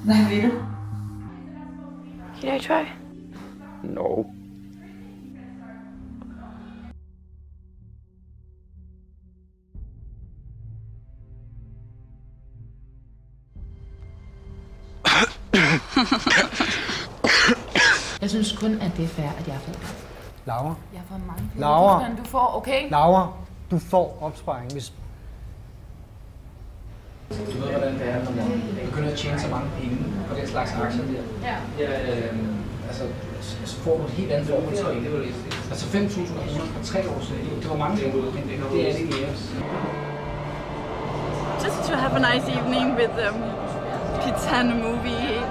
Hvad vil du? Can I try? No. Jeg synes kun, at det er fair, at jeg har fået det. Laura. Jeg har fået mange flere Laura. end du får, okay? Laura, du får opsparing, hvis... Du ved, hvordan det er, når man begynder at tjene så mange penge på den slags aktier der. Ja. Så får du et helt andet forhold til det. Altså 5.000 kroner for 3 år siden, det var mange penge, men det er det ikke mere. Just to have a nice evening with pizza and a movie.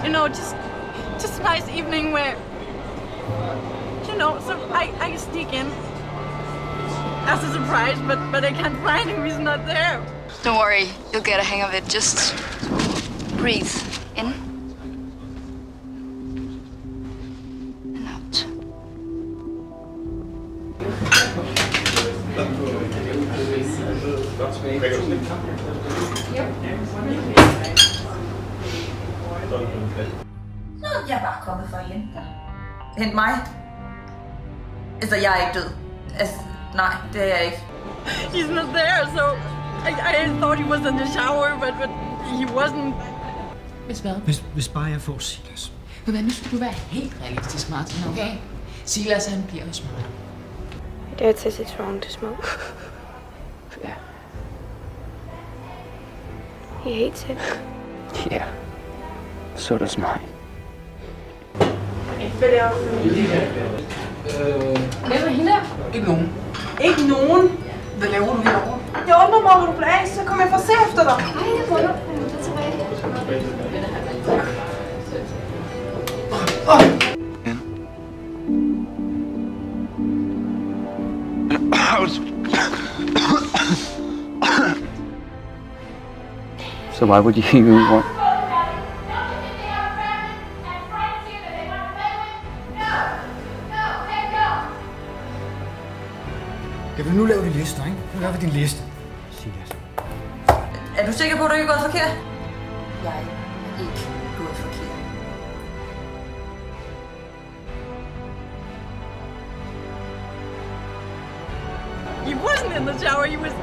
You know, just a nice evening where, you know, so I sneak in as a surprise, but I can't find him, he's not there. Don't worry, you'll get a hang of it. Just breathe in and out. Nå, jeg er bare kommet for at hente dig. Hent mig? Altså, jeg er ikke død. Altså, nej, det er jeg ikke. He's not there, so I thought he was in the shower, but he wasn't. Hvis hvad? Hvis bare jeg får Silas. Ved hvad, nu skal du være helt realistisk, Martin, okay? Silas, han bliver hos mig. My dad says it's wrong to smoke. Yeah. He hates it. Yeah. So does mine. Hvem er hende der? Ikke nogen. Ikke nogen. Hvad laver du herovre? Jeg undrer mig, hvor du blev af, så kommer jeg for at se efter dig. Nej, jeg får det tilbage. So why would you even want? Jeg vil nu lave din liste, ikke? Nu laver vi din liste. Silas. Er du sikker på, at du ikke er gået forkert? Jeg er ikke gået forkert. He wasn't in the shower, he was